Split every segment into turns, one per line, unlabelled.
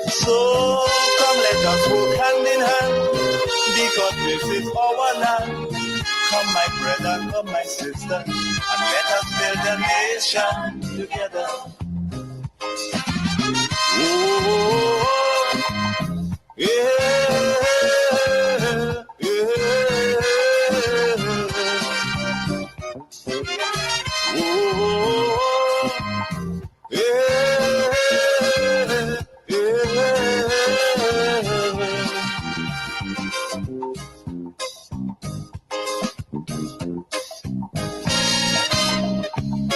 So come let us work hand in hand, because this is our land. Come my brother, come my sister, and let us build a nation together. Oh, yeah, yeah. Oh, yeah, yeah.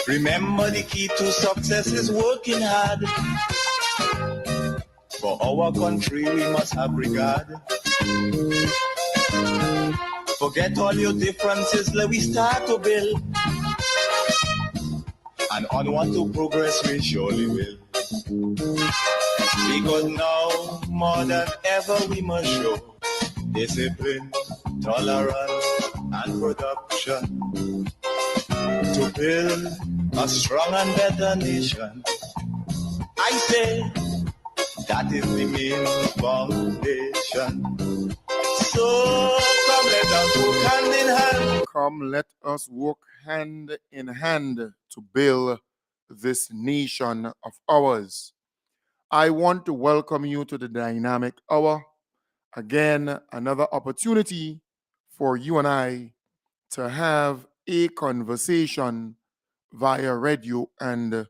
Remember, the key to success is working hard. For our country we must have regard. Forget all your differences, let we start to build. And onward to progress we surely will. Because now, more than ever, we must show discipline, tolerance, and production to build a strong and better nation. I say that is the main foundation. So come let us work hand in hand.
Come, let us work hand in hand to build this nation of ours. I want to welcome you to the Dynamic Hour. Again, another opportunity for you and I to have a conversation via radio and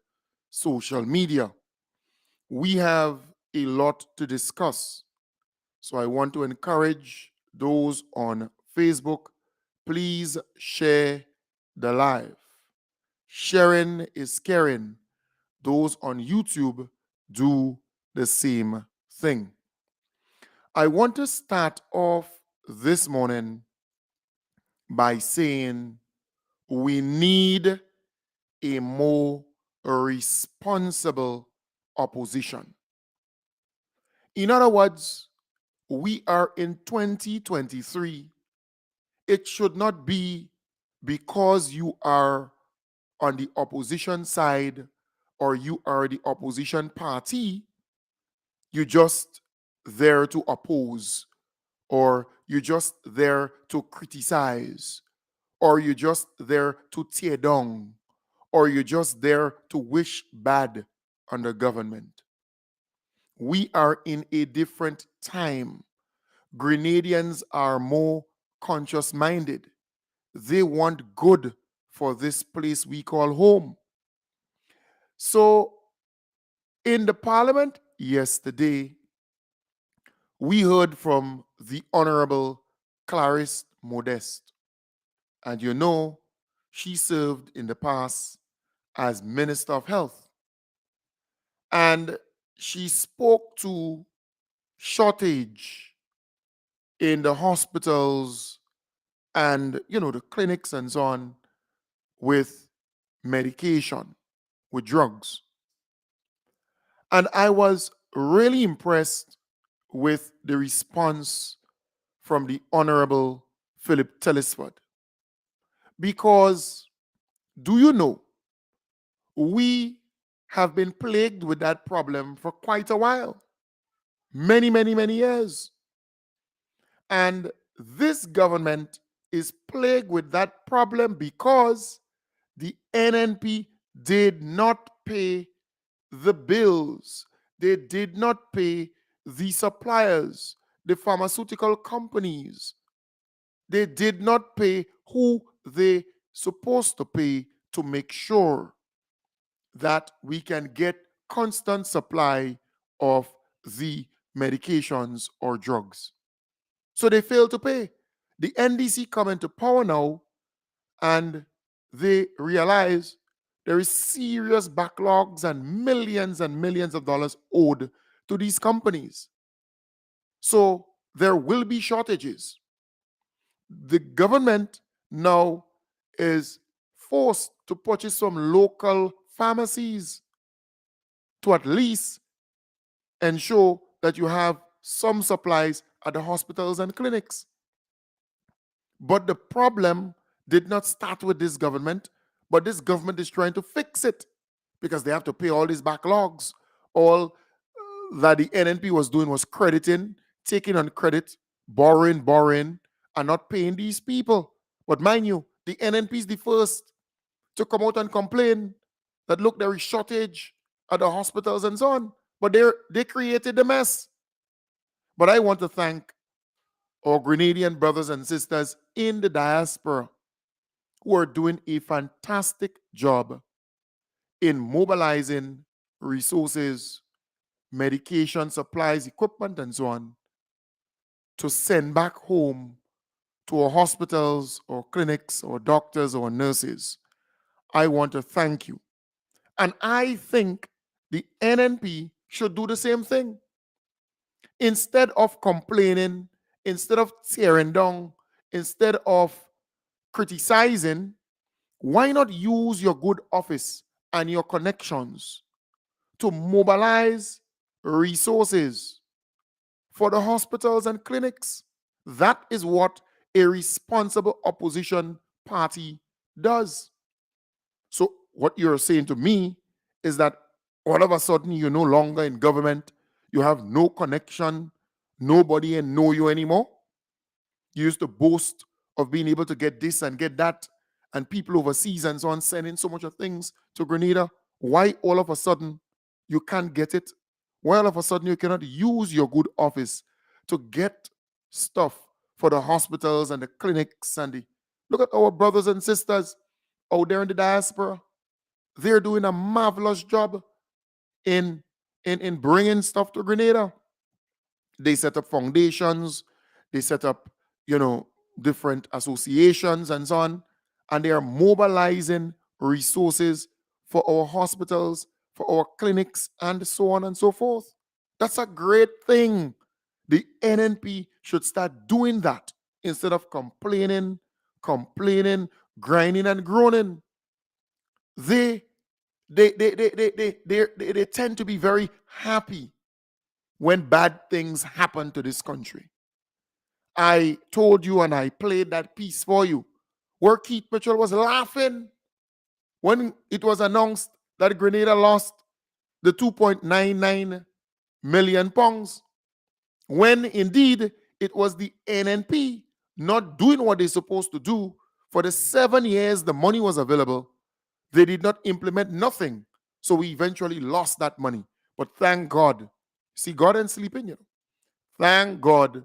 social media. We have a lot to discuss. So I want to encourage those on Facebook, please share the live. Sharing is caring. Those on YouTube, do the same thing. I want to start off this morning by saying we need a more responsible opposition. In other words, we are in 2023. It should not be because you are on the opposition side or you are the opposition party, you're just there to oppose, or you're just there to criticize, or you're just there to tear down, or you're just there to wish bad on the government. We are in a different time. Grenadians are more conscious minded. They want good for this place we call home. So, in the parliament yesterday, we heard from the Honorable Clarice Modeste. And you know, she served in the past as Minister of Health. And she spoke to shortage in the hospitals and, the clinics and so on with medication, with drugs. And I was really impressed with the response from the Honorable Philip Telesford. Because, do you know, we have been plagued with that problem for quite a while. Many, many, many years. And this government is plagued with that problem because the NNP did not pay the bills. They did not pay the suppliers, the pharmaceutical companies. They did not pay who they supposed to pay to make sure that we can get constant supply of the medications or drugs. So they failed to pay. The NDC come into power now and they realize there is serious backlogs and millions of dollars owed to these companies. So there will be shortages. The government now is forced to purchase from local pharmacies to at least ensure that you have some supplies at the hospitals and clinics. But the problem did not start with this government, but this government is trying to fix it because they have to pay all these backlogs, all that the NNP was doing was crediting, taking on credit, borrowing, and not paying these people. But mind you, the NNP is the first to come out and complain that look, there is shortage at the hospitals and so on. But they created the mess. But I want to thank our Grenadian brothers and sisters in the diaspora who are doing a fantastic job in mobilizing resources, medication, supplies, equipment, and so on to send back home to our hospitals or clinics or doctors or nurses. I want to thank you. And I think the NNP should do the same thing. Instead of complaining, instead of tearing down, instead of criticizing, why not use your good office and your connections to mobilize resources for the hospitals and clinics? That is what a responsible opposition party does. So what you're saying to me is that all of a sudden you're no longer in government, you have no connection, nobody know you anymore. You used to boast of being able to get this and get that, and people overseas and so on sending so much of things to Grenada. Why all of a sudden you can't get it? Why all of a sudden you cannot use your good office to get stuff for the hospitals and the clinics and the... Look at our brothers and sisters out there in the diaspora. They're doing a marvelous job in bringing stuff to Grenada. They set up foundations, they set up, different associations and so on, and they are mobilizing resources for our hospitals, for our clinics, and so on and so forth. That's a great thing. The NNP should start doing that instead of complaining, grinding and groaning. They tend to be very happy when bad things happen to this country. I told you and I played that piece for you where Keith Mitchell was laughing when it was announced that Grenada lost the 2.99 million pounds, when indeed it was the NNP not doing what they're supposed to do. For the 7 years the money was available, they did not implement nothing. So we eventually lost that money. But thank God. See, God ain't sleeping, Thank God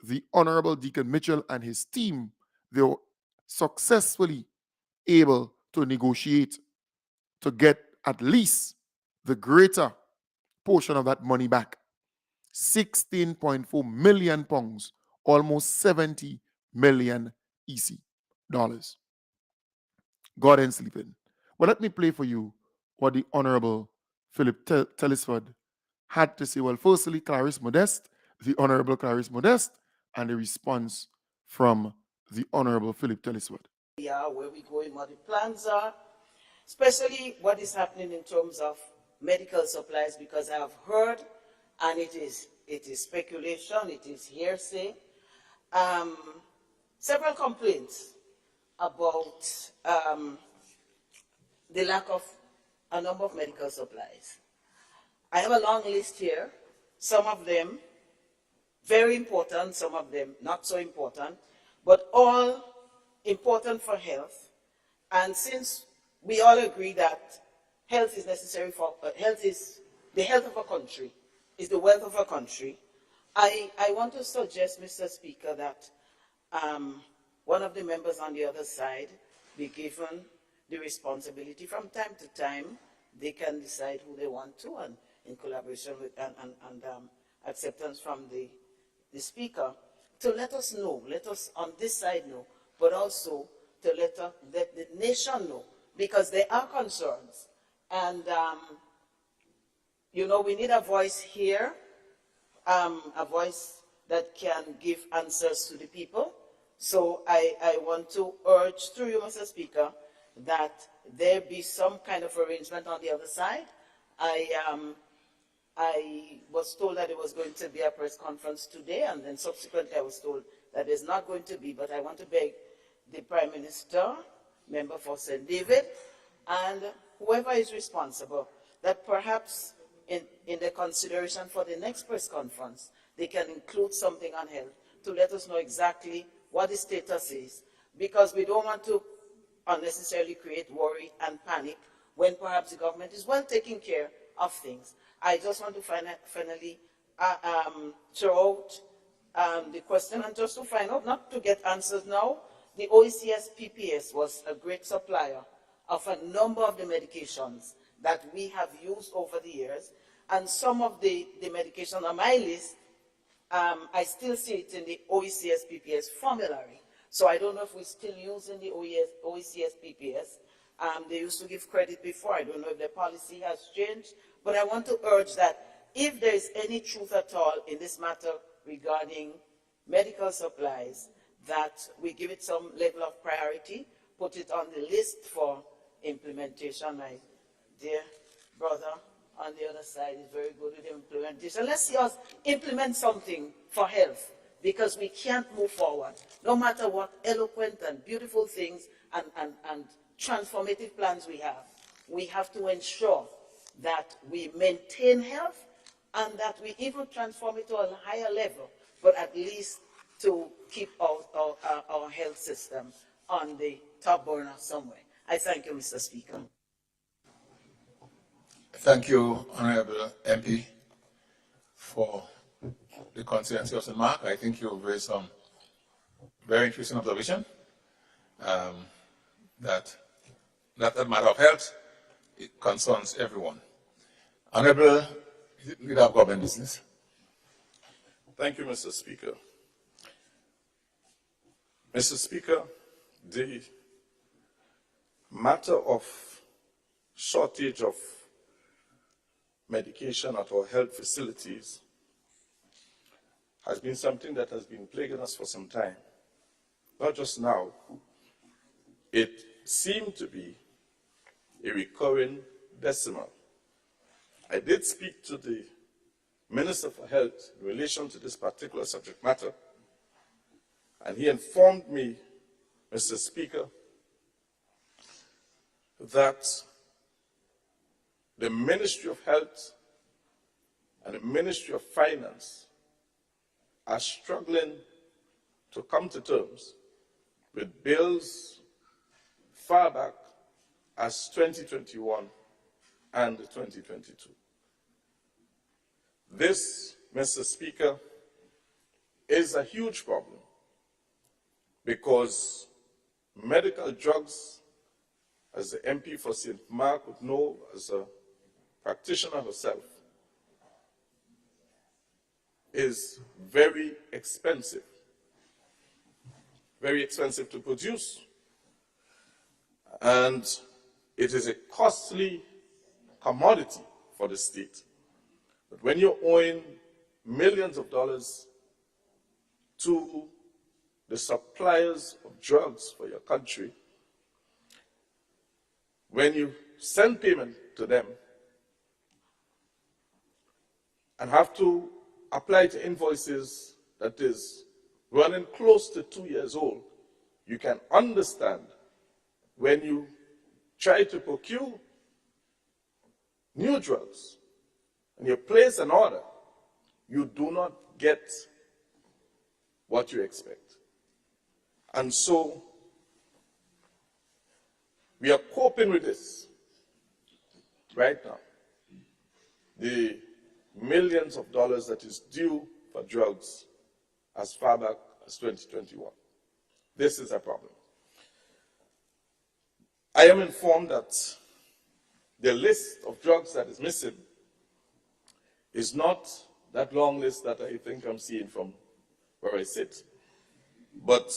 the Honorable Deacon Mitchell and his team, they were successfully able to negotiate to get at least the greater portion of that money back. 16.4 million pounds, almost 70 million EC dollars. God ain't sleeping. But let me play for you what the Honorable Philip Tellisford had to say. Well, firstly, Clarice Modeste, the Honorable Clarice Modeste, and the response from the Honorable Philip Tellisford.
Yeah, where we going, what the plans are, especially what is happening in terms of medical supplies, because I have heard, and it is speculation, it is hearsay, several complaints about the lack of a number of medical supplies. I have a long list here, some of them very important, some of them not so important, but all important for health. And since we all agree that health is necessary for, health is the health of a country, is the wealth of a country, I want to suggest, Mr. Speaker, that one of the members on the other side be given the responsibility. From time to time, they can decide who they want to, and in collaboration with and acceptance from the Speaker, to let us know, let us on this side know, but also to let the nation know, because there are concerns. And, we need a voice here, a voice that can give answers to the people. So I want to urge through you, Mr. Speaker, that there be some kind of arrangement on the other side. I was told that it was going to be a press conference today, and then subsequently I was told that there's not going to be, but I want to beg the Prime Minister, member for St. David, and whoever is responsible, that perhaps in the consideration for the next press conference, they can include something on health to let us know exactly what the status is, because we don't want to unnecessarily create worry and panic when perhaps the government is well taking care of things. I just want to finally throw out the question, and just to find out, not to get answers now, the OECS PPS was a great supplier of a number of the medications that we have used over the years, and some of the medications on my list, I still see it in the OECS PPS formulary. So I don't know if we're still using the OECS PPS. They used to give credit before. I don't know if the policy has changed, but I want to urge that if there is any truth at all in this matter regarding medical supplies, that we give it some level of priority, put it on the list for implementation. My dear brother on the other side is very good with implementation. Let's see us implement something for health, because we can't move forward, no matter what eloquent and beautiful things and transformative plans we have. We have to ensure that we maintain health and that we even transform it to a higher level, but at least to keep our health system on the top burner somewhere. I thank you, Mr. Speaker.
Thank you, Honorable MP, for the constituency of St. Mark. I think you've raised some very interesting observation that matter of health, it concerns everyone. Honorable Leader of Government Business.
Thank you, Mr. Speaker. Mr. Speaker, the matter of shortage of medication at our health facilities has been something that has been plaguing us for some time. Not just now. It seemed to be a recurring decimal. I did speak to the Minister for Health in relation to this particular subject matter, and he informed me, Mr. Speaker, that the Ministry of Health and the Ministry of Finance are struggling to come to terms with bills far back as 2021 and 2022. This, Mr. Speaker, is a huge problem because medical drugs, as the MP for St. Mark would know as a practitioner herself, is very expensive to produce, and it is a costly commodity for the state. But when you're owing millions of dollars to the suppliers of drugs for your country, when you send payment to them and have to apply to invoices that is running close to 2 years old, you can understand when you try to procure new drugs and you place an order, you do not get what you expect. And so we are coping with this right now. The millions of dollars that is due for drugs as far back as 2021. This is a problem. I am informed that the list of drugs that is missing is not that long list that I think I'm seeing from where I sit, but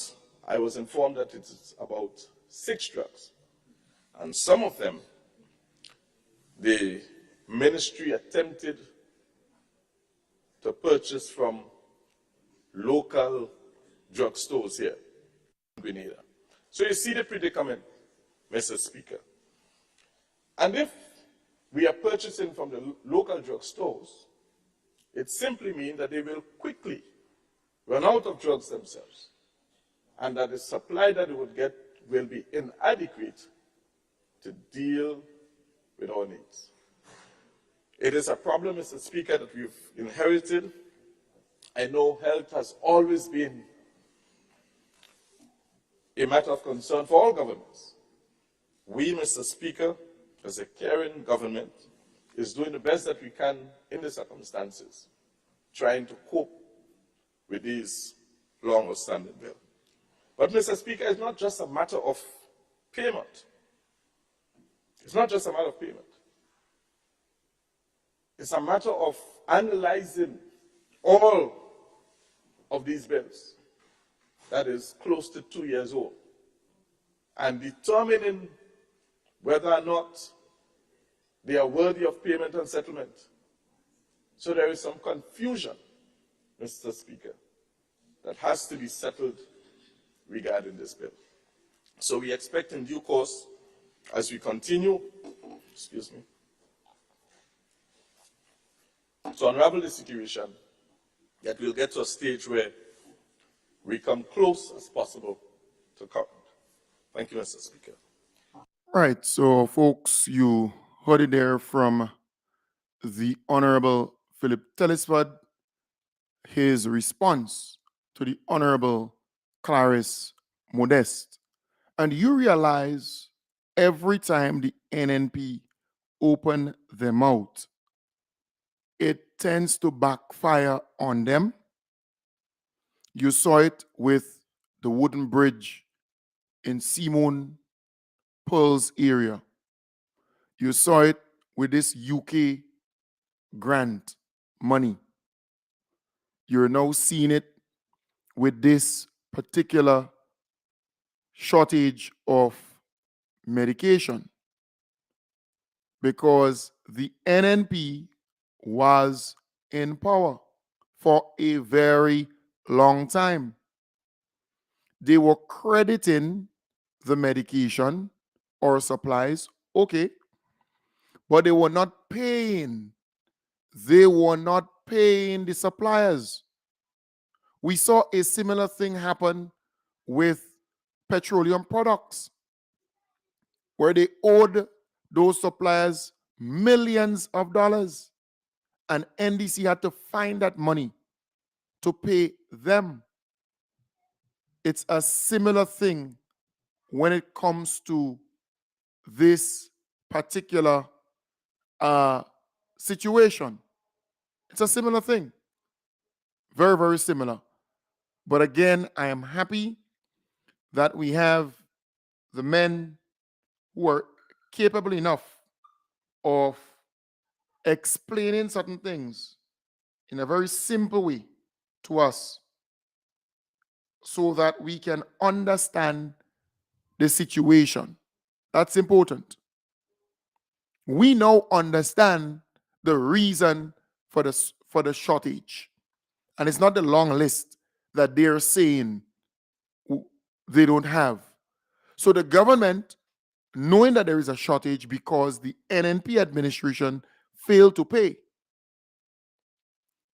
I was informed that it is about 6 drugs. And some of them, the ministry attempted to purchase from local drugstores here in Grenada. So you see the predicament, Mr. Speaker. And if we are purchasing from the local drugstores, it simply means that they will quickly run out of drugs themselves, and that the supply that they would get will be inadequate to deal with our needs. It is a problem, Mr. Speaker, that we've inherited. I know health has always been a matter of concern for all governments. We, Mr. Speaker, as a caring government, is doing the best that we can in the circumstances, trying to cope with these long outstanding bills. But, Mr. Speaker, it's not just a matter of payment. It's not just a matter of payment. It's a matter of analyzing all of these bills, that is close to 2 years old, and determining whether or not they are worthy of payment and settlement. So there is some confusion, Mr. Speaker, that has to be settled regarding this bill. So we expect in due course, as we continue, to unravel the situation, that we'll get to a stage where we come close as possible to current. Thank you, Mr. Speaker.
Right, so folks, you heard it there from the Honorable Philip Telesford, his response to the Honorable Clarice Modeste. And you realize every time the NNP open their mouth, it tends to backfire on them. You saw it with the wooden bridge in Simon Pearl's area. You saw it with this UK grant money. You're now seeing it with this particular shortage of medication, because the NNP was in power for a very long time. They were crediting the medication or supplies, okay, but they were not paying. They were not paying the suppliers. We saw a similar thing happen with petroleum products, where they owed those suppliers millions of dollars, and NDC had to find that money to pay them. It's a similar thing when it comes to this particular situation. It's a similar thing. Very, very similar. But again, I am happy that we have the men who are capable enough of explaining certain things in a very simple way to us, so that we can understand the situation. That's important. We now understand the reason for the shortage. And it's not the long list that they're saying they don't have. So the government, knowing that there is a shortage because the NNP administration failed to pay,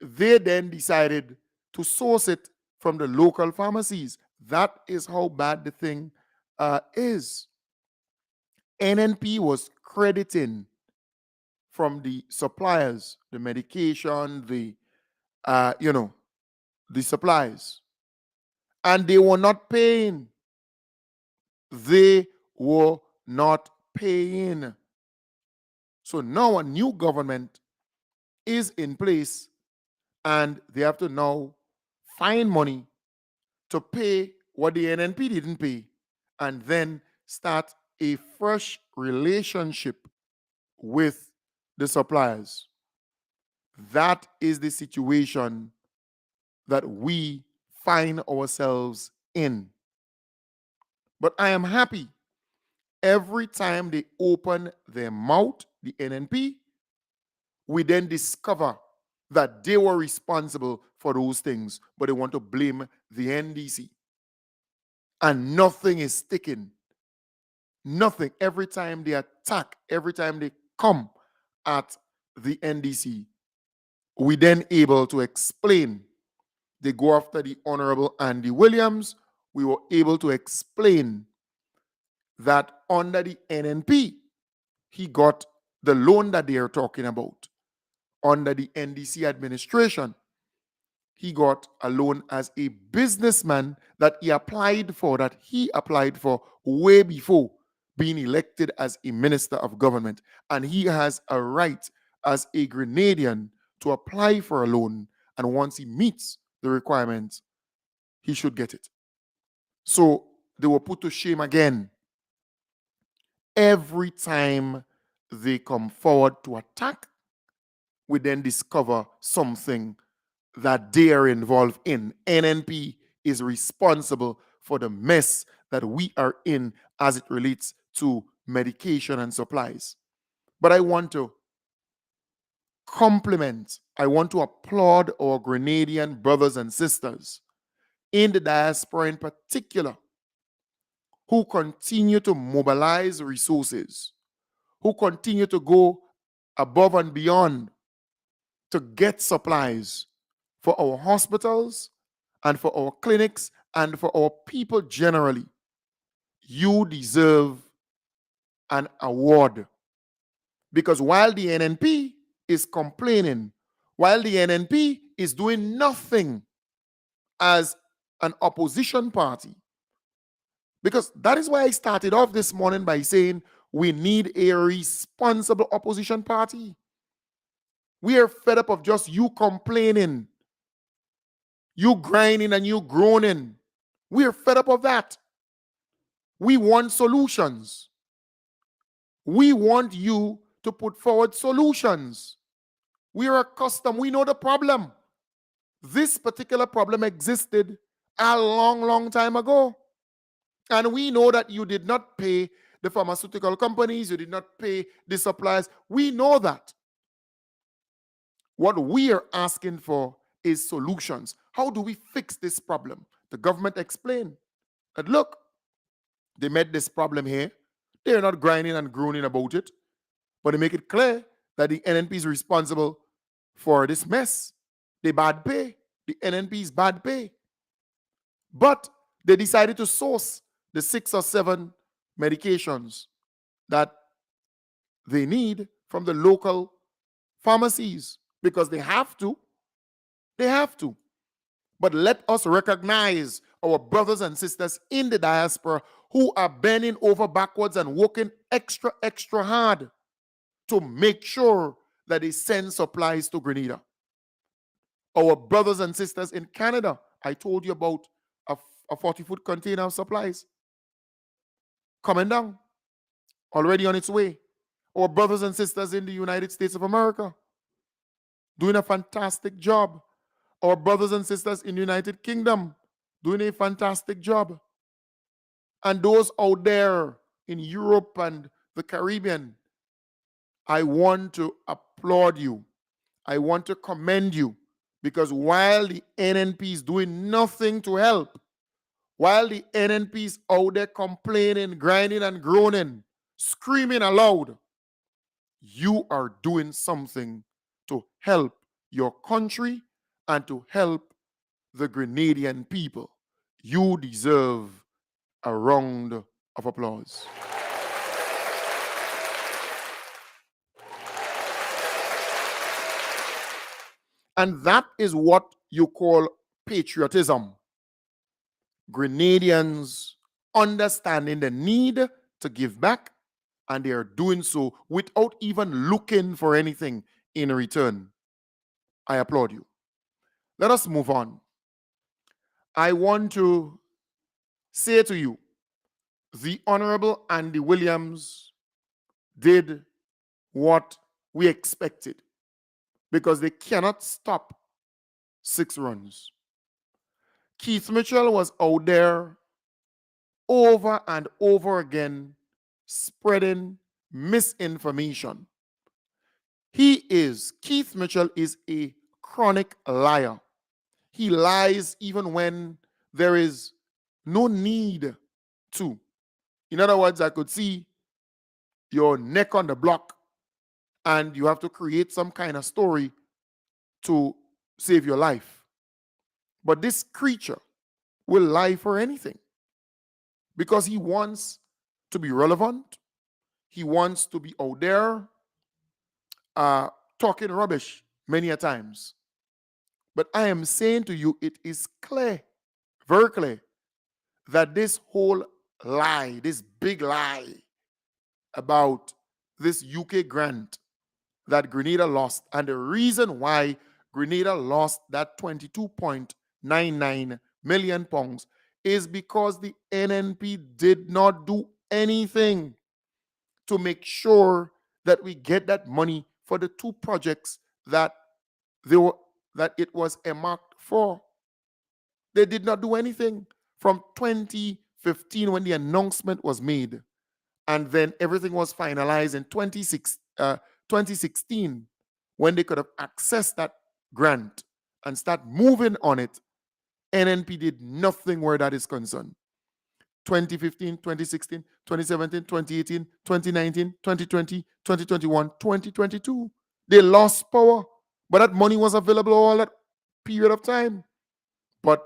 they then decided to source it from the local pharmacies. That is how bad the thing is. NNP was crediting from the suppliers the medication, the supplies, and they were not paying. They were not paying. So now a new government is in place, and they have to now find money to pay what the NNP didn't pay, and then start a fresh relationship with the suppliers. That is the situation that we find ourselves in. But I am happy every time they open their mouth, the NNP, we then discover that they were responsible for those things, but they want to blame the NDC. And nothing is sticking. Nothing. Every time they attack, every time they come at the NDC, we then able to explain. They go after the Honorable Andy Williams. We were able to explain that under the NNP, he got the loan that they are talking about. under the NDC administration. He got a loan as a businessman that he applied for way before being elected as a minister of government. And he has a right as a Grenadian to apply for a loan. And once he meets the requirements, he should get it. So they were put to shame again. Every time they come forward to attack, we then discover something that they are involved in. NNP is responsible for the mess that we are in as it relates to medication and supplies. But I want to compliment, I want to applaud our Grenadian brothers and sisters in the diaspora in particular, who continue to mobilize resources, who continue to go above and beyond to get supplies for our hospitals and for our clinics and for our people generally. You deserve an award. Because while the NNP is complaining, while the NNP is doing nothing as an opposition party, because that is why I started off this morning by saying we need a responsible opposition party. We are fed up of just you complaining, you grinding and you groaning. We are fed up of that. We want solutions. We want you to put forward solutions. We are accustomed, we know the problem. This particular problem existed a long, long time ago. And we know that you did not pay the pharmaceutical companies, you did not pay the suppliers. We know that. What we are asking for is solutions. How do we fix this problem? The government explained that, look, they met this problem here. They're not grinding and groaning about it, but they make it clear that the NNP is responsible for this mess. They bad pay. The NNP is bad pay. But they decided to source the 6 or 7 medications that they need from the local pharmacies because they have to. They have to. But let us recognize our brothers and sisters in the diaspora who are bending over backwards and working extra, extra hard to make sure that they send supplies to Grenada. Our brothers and sisters in Canada, I told you about a 40-foot container of supplies coming down, already on its way. Our brothers and sisters in the United States of America doing a fantastic job. Our brothers and sisters in the United Kingdom doing a fantastic job. And those out there in Europe and the Caribbean, I want to applaud you. I want to commend you, because while the NNP is doing nothing to help, while the NNP is out there complaining, grinding and groaning, screaming aloud, you are doing something to help your country and to help the Grenadian people. You deserve a round of applause. And that is what you call patriotism. Grenadians understanding the need to give back, and they are doing so without even looking for anything in return. I applaud you. Let us move on. I want to say to you, the Honorable Andy Williams did what we expected, because they cannot stop 6 runs. Keith Mitchell was out there over and over again spreading misinformation. Keith Mitchell is a chronic liar. He lies even when there is no need to. In other words, I could see your neck on the block and you have to create some kind of story to save your life. But this creature will lie for anything because he wants to be relevant. He wants to be out there talking rubbish many a times. But I am saying to you, it is clear, very clear, that this whole lie, this big lie about this UK grant that Grenada lost, and the reason why Grenada lost that 22.99 million pounds is because the NNP did not do anything to make sure that we get that money for the two projects that it was earmarked for. They did not do anything from 2015 when the announcement was made, and then everything was finalized in 2016 when they could have accessed that grant and start moving on it. NNP did nothing where that is concerned. 2015, 2016, 2017, 2018, 2019, 2020, 2021, 2022. They lost power, but that money was available all that period of time. But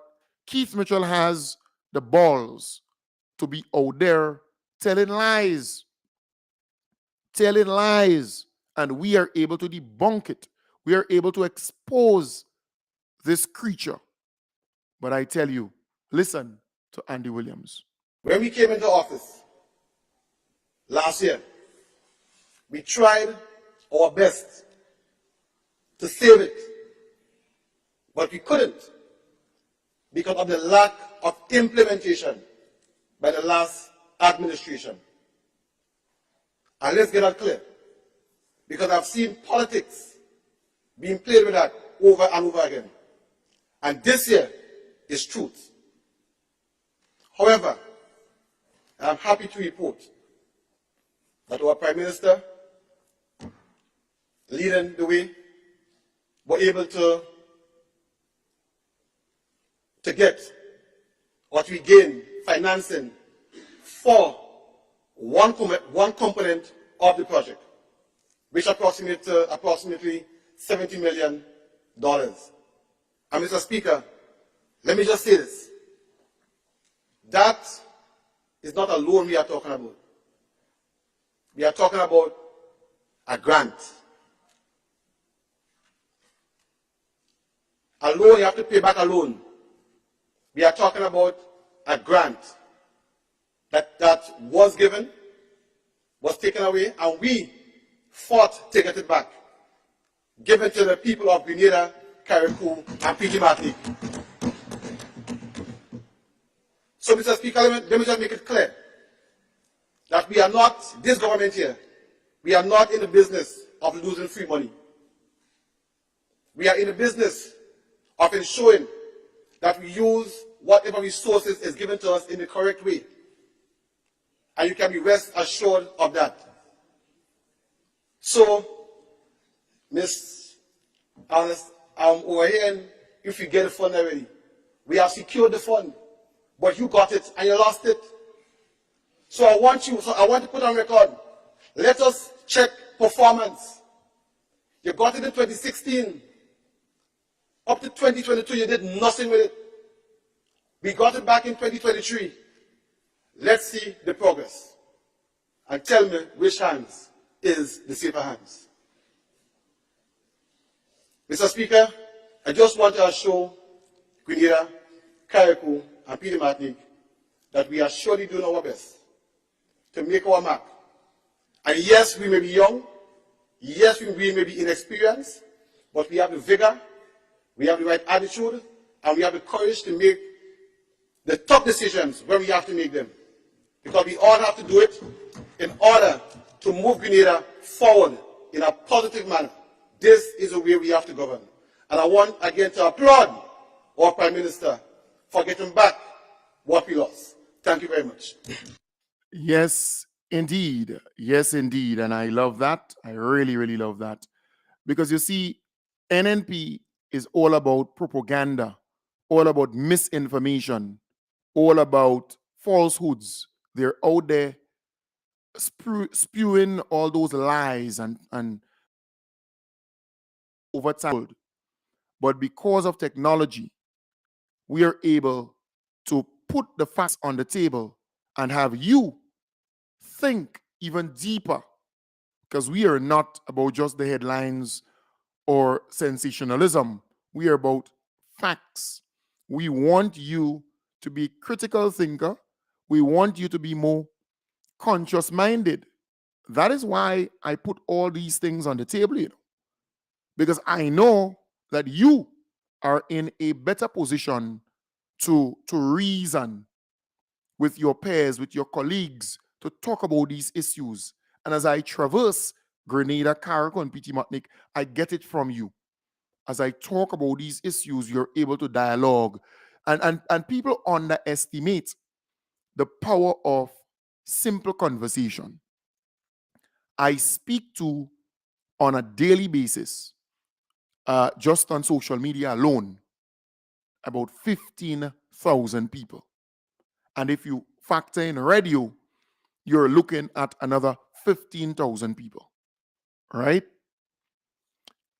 Keith Mitchell has the balls to be out there telling lies, and we are able to debunk it. We are able to expose this creature. But I tell you, listen to Andy Williams.
When we came into office last year, we tried our best to save it, but we couldn't because of the lack of implementation by the last administration. And let's get that clear, because I've seen politics being played with that over and over again. And this year is truth. However, I'm happy to report that our Prime Minister, leading the way, were able to get what we gain financing for one component of the project, which approximates approximately $70 million. And Mr. Speaker, let me just say this. That is not a loan we are talking about. We are talking about a grant. A loan, you have to pay back a loan. We are talking about a grant that was given, was taken away, and we fought to get it back. Given to the people of Grenada, Carriacou, and PG Martinique. So, Mr. Speaker, let me just make it clear that we are not, this government here, we are not in the business of losing free money. We are in the business of ensuring that we use whatever resources is given to us in the correct way. And you can be rest assured of that. So, Ms. Alice, I'm over here, and if you get the fund already, we have secured the fund, but you got it and you lost it. So I want to put on record, let us check performance. You got it in 2016. Up to 2022, you did nothing with it. We got it back in 2023. Let's see the progress. And tell me which hands is the safer hands. Mr. Speaker, I just want to assure Grenada, Carriacou, and PG Martinique that we are surely doing our best to make our mark. And yes, we may be young, yes, we may be inexperienced, but we have the vigor, we have the right attitude, and we have the courage to make the tough decisions when we have to make them. Because we all have to do it in order to move Grenada forward in a positive manner. This is the way we have to govern. And I want again to applaud our Prime Minister for getting back what we lost. Thank you very much.
Yes, indeed. Yes, indeed. And I love that. I really, really love that. Because you see, NNP is all about propaganda, all about misinformation, all about falsehoods. They're out there spewing all those lies and over time. But because of technology, we are able to put the facts on the table and have you think even deeper, because we are not about just the headlines or sensationalism. We are about facts. We want you to be critical thinker. We want you to be more conscious minded. That is why I put all these things on the table, because I know that you are in a better position to reason with your peers, with your colleagues, to talk about these issues. And as I traverse Grenada, Carriacou, and PT Martinique, I get it from you. As I talk about these issues, you're able to dialogue. And people underestimate the power of simple conversation. I speak to, on a daily basis, just on social media alone, about 15,000 people. And if you factor in radio, you're looking at another 15,000 people, right?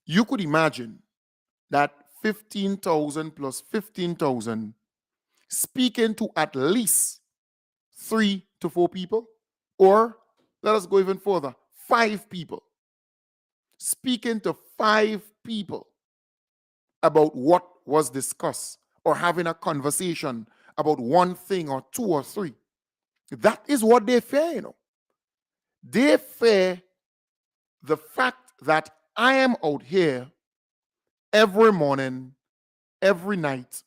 You could imagine that 15,000 plus 15,000 speaking to at least 3 to 4 people, or let us go even further, 5 people. Speaking to 5 people about what was discussed, or having a conversation about one thing or 2 or 3. That is what they fear, They fear the fact that I am out here every morning, every night,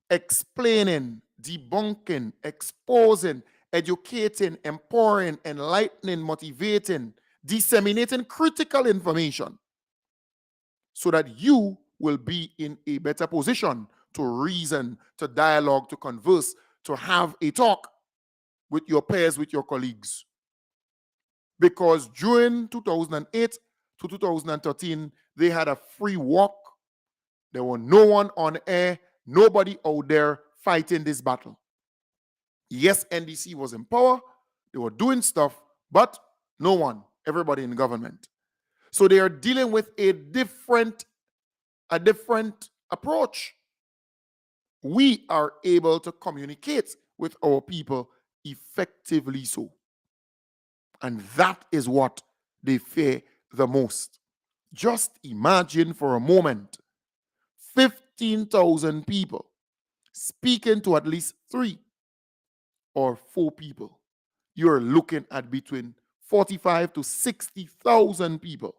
explaining, debunking, exposing, educating, empowering, enlightening, motivating, disseminating critical information so that you will be in a better position to reason, to dialogue, to converse, to have a talk with your peers, with your colleagues. Because during 2008 to 2013, they had a free walk. There were no one on air, nobody out there fighting this battle. Yes, NDC was in power, they were doing stuff, but no one, everybody in government. So they are dealing with a different approach. We are able to communicate with our people effectively so. And that is what they fear the most. Just imagine for a moment 15,000 people speaking to at least 3 or 4 people. You're looking at between 45 to 60,000 people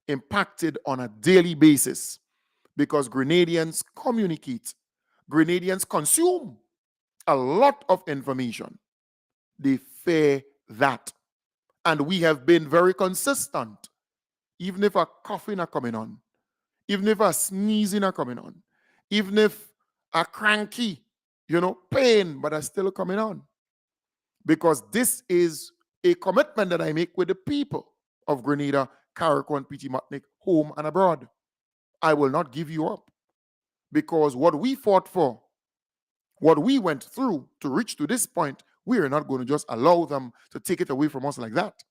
impacted on a daily basis, because Grenadians communicate, Grenadians consume a lot of information. They fear that. And we have been very consistent. Even if a coughing are coming on, even if a sneezing are coming on, even if a cranky, pain, but are still coming on. Because this is a commitment that I make with the people of Grenada, Carriacou, and PT Martinique, home and abroad. I will not give you up. Because what we fought for, what we went through to reach to this point, we are not going to just allow them to take it away from us like that.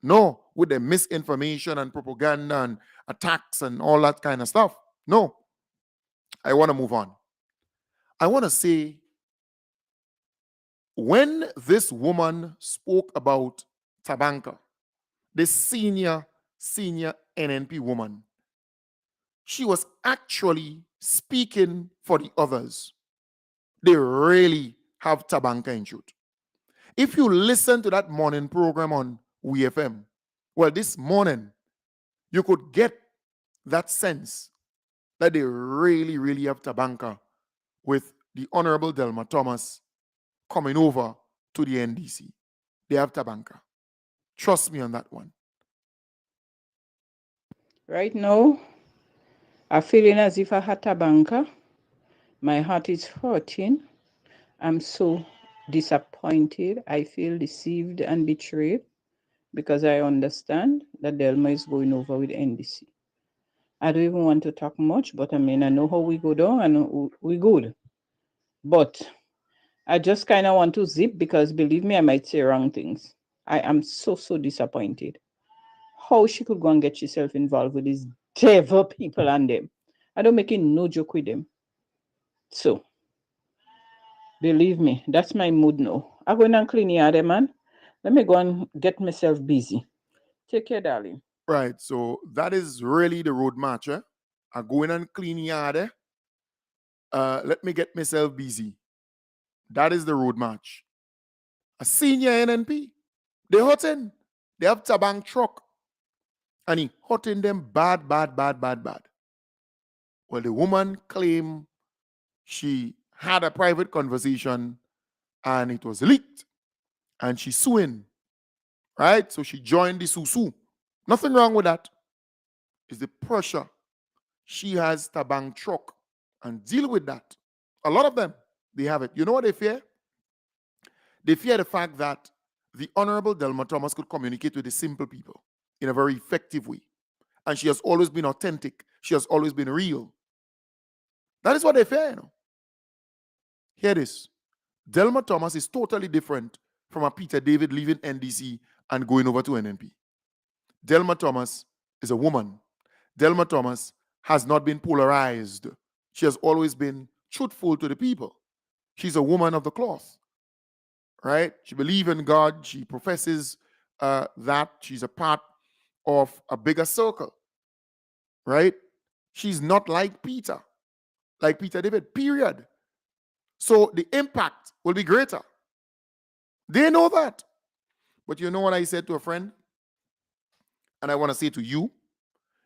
No, with the misinformation and propaganda and attacks and all that kind of stuff. No. I want to move on. I want to say, when this woman spoke about Tabanka, this senior NNP woman, she was actually speaking for the others. They really have Tabanka in truth. If you listen to that morning program on WeFM, well, this morning, you could get that sense that they really, really have Tabanka with the Honorable Delma Thomas coming over to the NDC. They have Tabanka. Trust me on that one.
Right now, I'm feeling as if I had Tabanka. My heart is hurting. I'm so disappointed. I feel deceived and betrayed because I understand that Delma is going over with NDC. I don't even want to talk much, but I know how we go down and we good. But I just kind of want to zip because, believe me, I might say wrong things. I am so disappointed. How she could go and get herself involved with these devil people and them. I don't make no joke with them. So, believe me, that's my mood now. I'm going to clean the other man. Let me go and get myself busy. Take care, darling.
Right. So that is really the road march. Eh? I go in and clean yard. Eh? Let me get myself busy. That is the road march. A senior NNP. They hurting. They have Tabang truck. And he hurting them bad, bad, bad, bad, bad. Well, the woman claimed she had a private conversation and it was leaked. And she's suing. Right? So she joined the Susu. Nothing wrong with that. It's the pressure. She has Tabang truck and deal with that. A lot of them, they have it. You know what they fear? They fear the fact that the Honorable Delma Thomas could communicate with the simple people in a very effective way. And she has always been authentic. She has always been real. That is what they fear, you know. Hear this. Delma Thomas is totally different from a Peter David leaving NDC and going over to NNP. Delma Thomas is a woman. Delma Thomas has not been polarized. She has always been truthful to the people. She's a woman of the cloth, right? She believes in God. She professes that she's a part of a bigger circle, right? She's not like Peter David, period. So the impact will be greater. They know that. But you know what I said to a friend? And I want to say to you,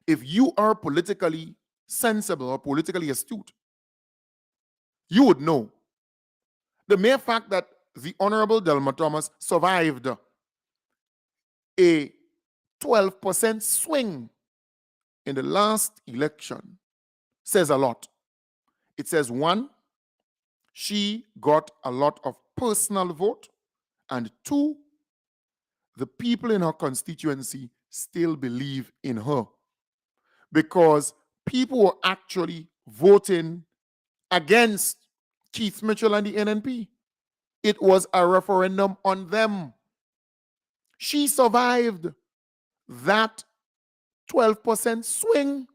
if you are politically sensible or politically astute, you would know the mere fact that the Honorable Delma Thomas survived a 12% swing in the last election says a lot. It says, one, she got a lot of personal vote, and two, the people in her constituency still believe in her because people were actually voting against Keith Mitchell and the NNP. It was a referendum on them. She survived that 12% swing.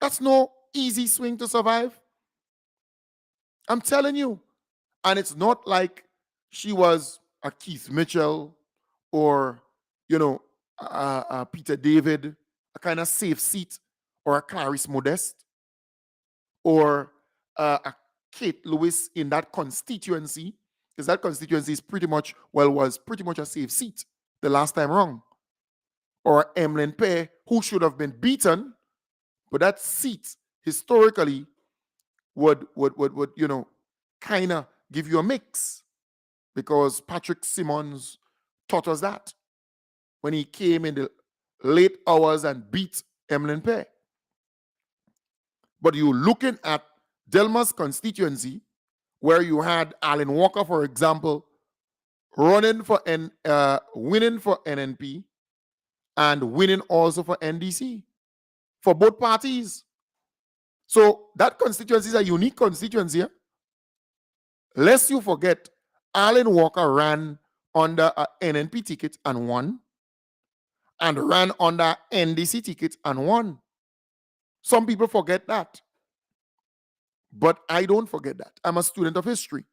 That's no easy swing to survive. I'm telling you. And it's not like she was a Keith Mitchell or, you know, a Peter David, a kind of safe seat, or a Clarice Modeste, or a Kate Lewis in that constituency, because that constituency is pretty much, well, was pretty much a safe seat the last time wrong. Or Emlyn Pay, who should have been beaten, but that seat historically would you know, kind of give you a mix, because Patrick Simmons taught us that when he came in the late hours and beat Emlyn Pay. But you're looking at Delma's constituency, where you had Alan Walker, for example, running for winning for NNP and winning also for NDC for both parties. So that constituency is a unique constituency. Lest you forget, Alan Walker ran under an NNP ticket and won, and ran under NDC ticket and won. Some people forget that. But I don't forget that. I'm a student of history.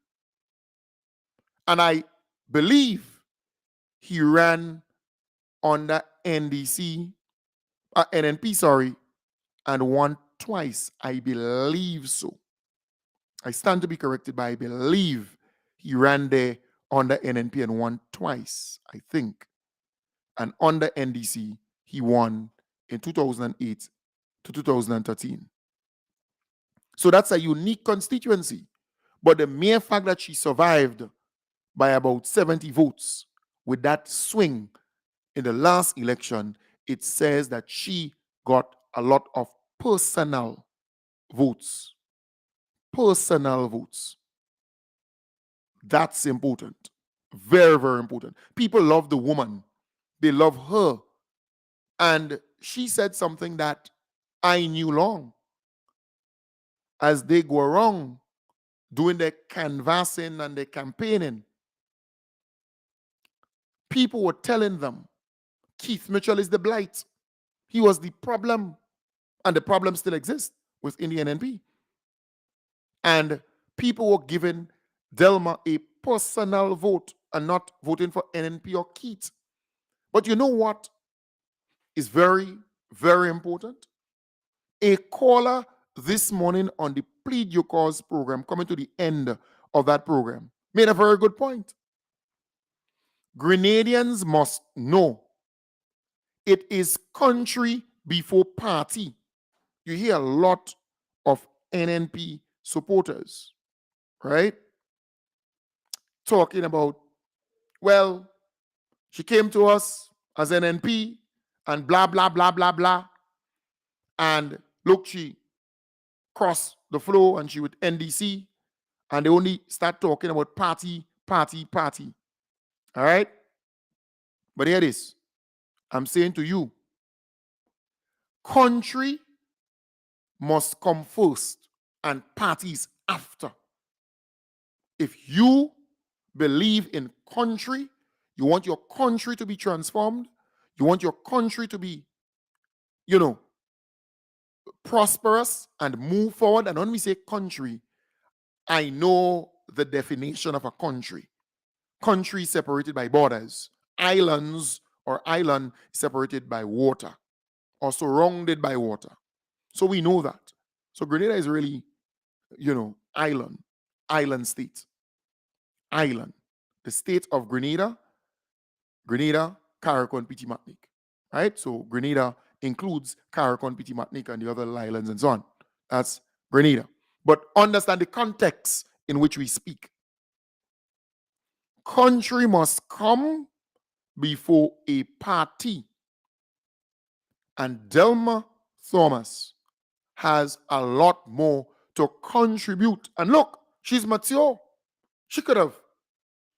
And I believe he ran under NNP, and won twice. I believe so. I stand to be corrected, but I believe he ran there under NNP and won twice, I think. And under NDC, he won in 2008 to 2013. So that's a unique constituency. But the mere fact that she survived by about 70 votes with that swing in the last election, it says that she got a lot of personal votes. Personal votes. That's important. Very, very important. People love the woman. They love her. And she said something that I knew long. As they go around doing their canvassing and their campaigning, people were telling them Keith Mitchell is the blight. He was the problem. And the problem still exists within the NNP. And people were giving Delma a personal vote and not voting for NNP or Keith. But you know what? is very, very important. A caller this morning on the Plead Your Cause program, coming to the end of that program, made a very good point. Grenadians must know it is country before party. You hear a lot of NNP supporters, right? Talking about, well, she came to us as NNP and blah, blah, blah, blah, blah. And look, she crossed the floor and she with NDC and they only start talking about party, party, party. All right? But here it is. I'm saying to you, country must come first and parties after. If you believe in country, you want your country to be transformed, you want your country to be, prosperous and move forward. And when we say country, I know the definition of a country. Country separated by borders. Islands or island separated by water or surrounded by water. So we know that. So Grenada is really, island state. Island. The state of Grenada, Carriacou, and Petit Martinique. Right? So Grenada includes Carriacou, Petit Martinique, and the other islands and so on. That's Grenada. But understand the context in which we speak. Country must come before a party. And Delma Thomas has a lot more to contribute. And look, she's mature. She could have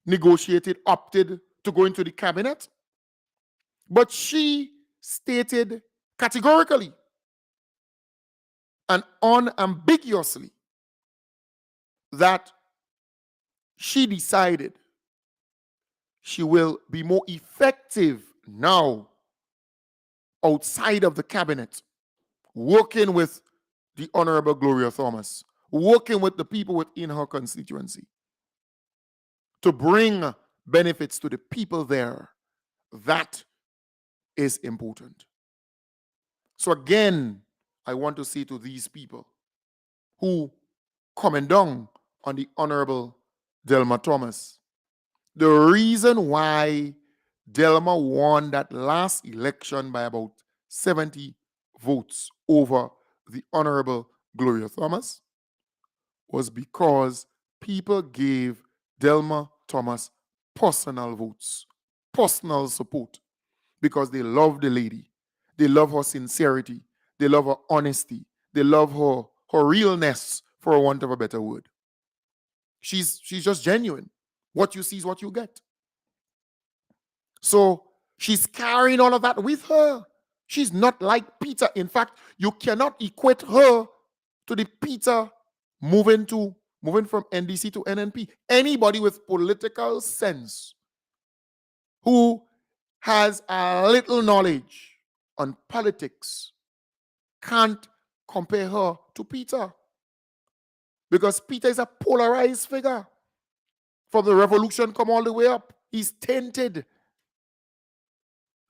negotiated, opted to go into the cabinet. But she stated categorically and unambiguously that she decided she will be more effective now outside of the cabinet, working with the Honorable Gloria Thomas, working with the people within her constituency to bring benefits to the people there. That is important. So again, I want to say to these people who comment down on the Honorable Delma Thomas, the reason why Delma won that last election by about 70 votes over the Honorable Gloria Thomas was because people gave Delma Thomas personal votes, personal support, because they love the lady. They love her sincerity. They love her honesty. They love her realness, for want of a better word. She's just genuine. What you see is what you get. So she's carrying all of that with her. She's not like Peter. In fact, you cannot equate her to the Peter moving from NDC to NNP. Anybody with political sense who has a little knowledge on politics can't compare her to Peter. Because Peter is a polarized figure. From the revolution come all the way up, he's tainted.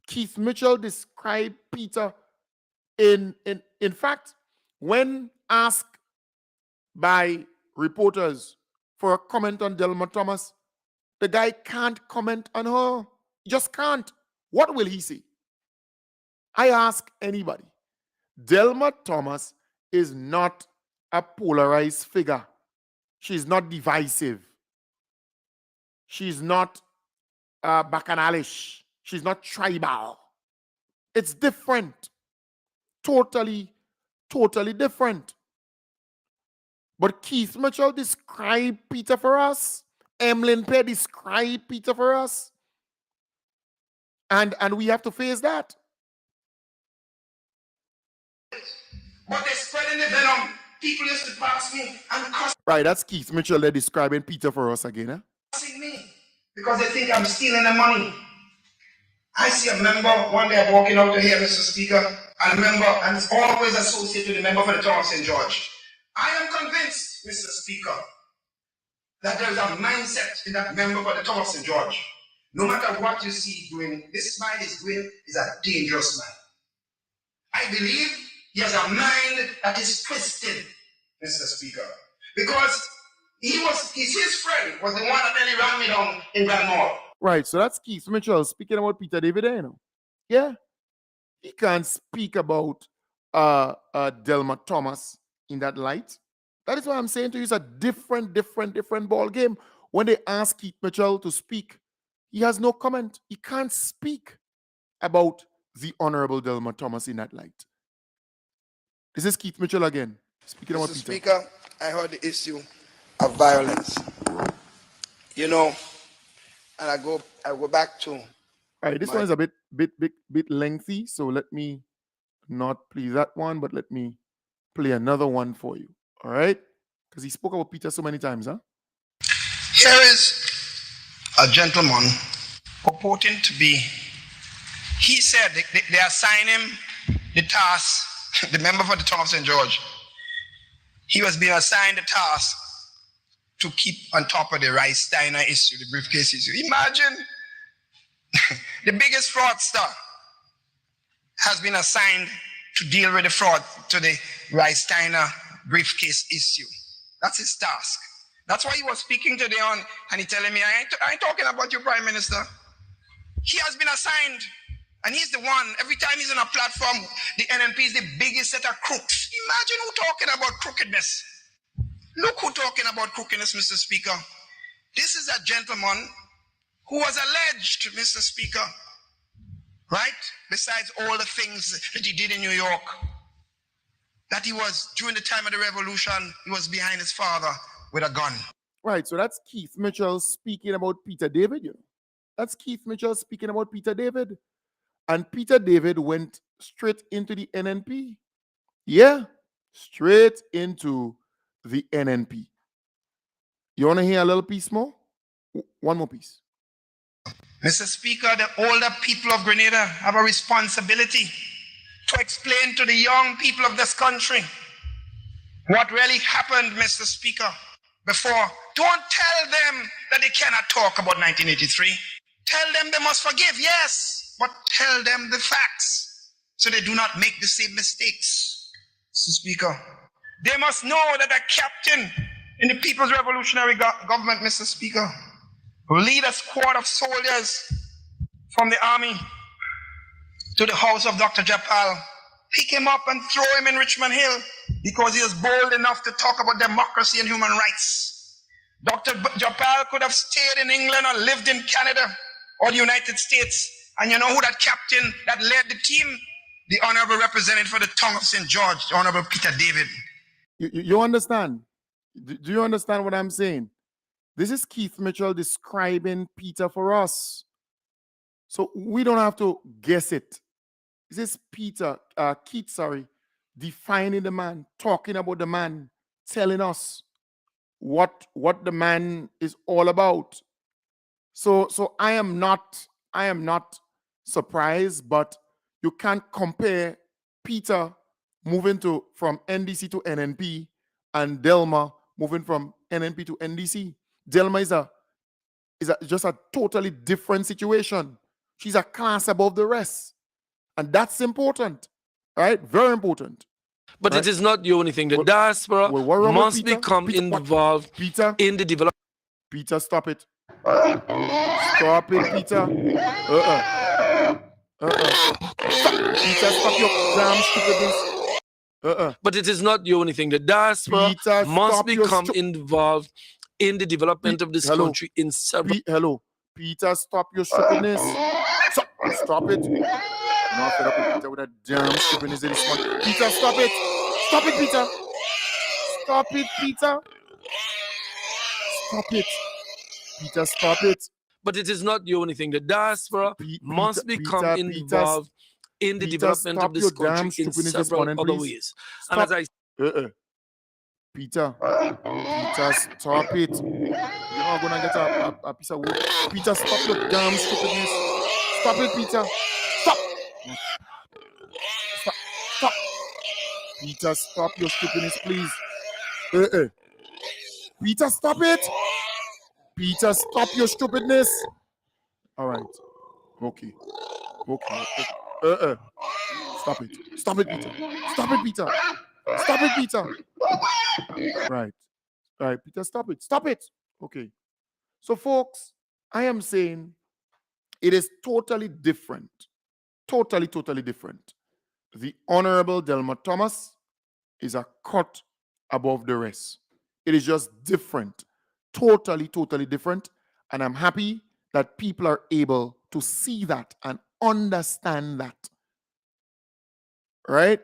Keith Mitchell described Peter in fact, when asked by reporters for a comment on Delma Thomas, the guy can't comment on her. He just can't. What will he say? I ask anybody. Delma Thomas is not a polarized figure. She's not divisive. She's not bacchanalish. She's not tribal. It's different. Totally different. But Keith Mitchell described Peter for us. Emlyn Pear described Peter for us. And we have to face that.
But they're spreading the venom. People used to box me and cuss.
Right, that's Keith Mitchell there describing Peter for us again, eh?
Cussing me because they think I'm stealing the money. I see a member one day walking out to here, Mr. Speaker, and a member, and it's always associated with a member for the Thomas St. George. I am convinced, Mr. Speaker, that there is a mindset in that member for the Thomas St. George. No matter what you see doing, this man is doing is a dangerous man. I believe he has a mind that is twisted, Mr. Speaker. Because his friend was the one that nearly ran me down in Grand Mall.
Right, so that's Keith Mitchell speaking about Peter David, Yeah, he can't speak about Delma Thomas in that light. That is why I'm saying to you, it's a different ball game. When they ask Keith Mitchell to speak, he has no comment. He can't speak about the Honorable Delma Thomas in that light. This is Keith Mitchell again, speaking about
Mr.
Peter.
Speaker, I heard the issue of violence. You know, and I go back to.
All right, this one is a bit lengthy, so let me not play that one, but let me play another one for you. All right, because he spoke about Peter so many times, huh?
Here is a gentleman purporting to be. He said they assigned him the task, the member for the town of St. George. He was being assigned the task to keep on top of the Rice Steiner issue, the briefcase issue. Imagine the biggest fraudster has been assigned to deal with the fraud to the Rice Steiner briefcase issue. That's his task. That's why he was speaking today on, and he telling me, I ain't talking about you, Prime Minister. He has been assigned, and he's the one, every time he's on a platform, the NNP is the biggest set of crooks. Imagine who talking about crookedness. Look who talking about crookedness, Mr. Speaker. This is a gentleman who was alleged, Mr. Speaker, right? Besides all the things that he did in New York, that he was, during the time of the revolution, he was behind his father with a gun.
Right, so that's Keith Mitchell speaking about Peter David, That's Keith Mitchell speaking about Peter David. And Peter David went straight into the NNP. Yeah, straight into the NNP. You want to hear a little piece more? One more piece.
Mr. Speaker, the older people of Grenada have a responsibility to explain to the young people of this country what really happened, Mr. Speaker, before. Don't tell them that they cannot talk about 1983. Tell them they must forgive, yes, but tell them the facts so they do not make the same mistakes, Mr. Speaker. They must know that a captain in the People's Revolutionary Government, Mr. Speaker, will lead a squad of soldiers from the army to the house of Dr. Japal, pick him up and throw him in Richmond Hill because he was bold enough to talk about democracy and human rights. Dr. Japal could have stayed in England or lived in Canada or the United States. And you know who that captain that led the team? The Honorable Representative for the Tongue of St. George, the Honorable Peter David.
You understand? Do you understand what I'm saying? This is Keith Mitchell describing Peter for us. So we don't have to guess it. This is Keith, defining the man, talking about the man, telling us what the man is all about. So I am not surprised, but you can't compare Peter moving from NDC to NNP and Delma moving from NNP to NDC. Delma is just a totally different situation. She's a class above the rest. And that's important, right? Very important.
But
right?
It is not the only thing. The diaspora must become involved in the development.
Peter, stop it. Stop it, Peter. Peter, stop your damn stupidness.
But it is not the only thing. The diaspora
Peter,
must become involved in the development of this country in several.
Peter, stop your stupidness. Stop it. I'm not fed up with Peter with that damn stupidness in this one. Peter, stop it. Stop it, Peter. Stop it, Peter. Stop it. Peter, stop it.
But it is not the only thing. The diaspora must become involved in the development of this country in several other ways. And as I
Peter, stop it. You're not gonna get a piece of wood. Peter, stop your damn stupidness. Stop it, Peter. Stop. Stop. Peter, stop your stupidness, please. Peter, stop it. Peter, stop your stupidness. All right. Okay. Stop it. Stop it, Peter. Stop it, Peter. Stop it, Peter. Right. Right, Peter, stop it. Stop it. Okay. So, folks, I am saying it is totally different. Totally, totally different. The Honorable Delma Thomas is a cut above the rest. It is just different. Totally, totally different. And I'm happy that people are able to see that and understand that. Right?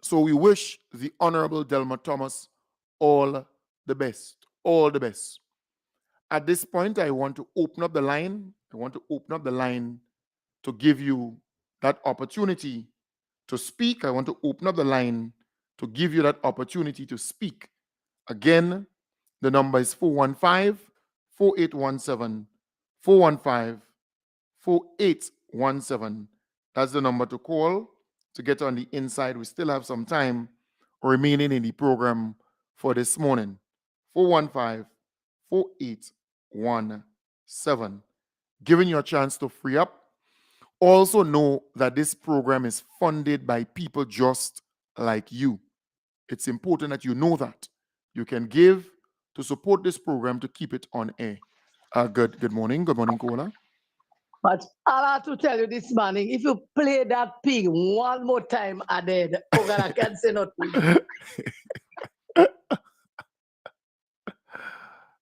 So we wish the Honorable Delma Thomas all the best. All the best. At this point, I want to open up the line. I want to open up the line to give you that opportunity to speak. I want to open up the line to give you that opportunity to speak. Again, the number is 415-4817, 415-4817. That's the number to call to get on the inside. We still have some time remaining in the program for this morning. 415-4817. Giving you a chance to free up. Also know that this program is funded by people just like you. It's important that you know that. You can give to support this program to keep it on air. Good morning. Good morning, caller.
But I have to tell you this morning, if you play that pig one more time, I can't say nothing.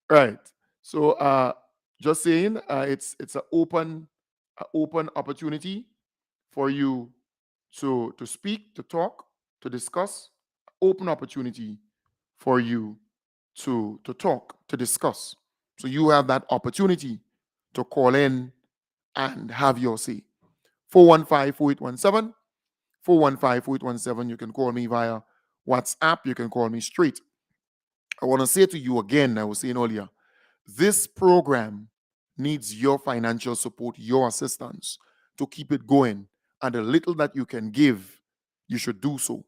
Right. So just saying, it's an open opportunity for you to speak, to talk, to discuss. Open opportunity for you to talk, to discuss. So you have that opportunity to call in and have your say. 415-4817, 415-4817. You can call me via WhatsApp. You can call me straight. I want to say to you again, I was saying earlier, this program needs your financial support, your assistance to keep it going. And the little that you can give, you should do so.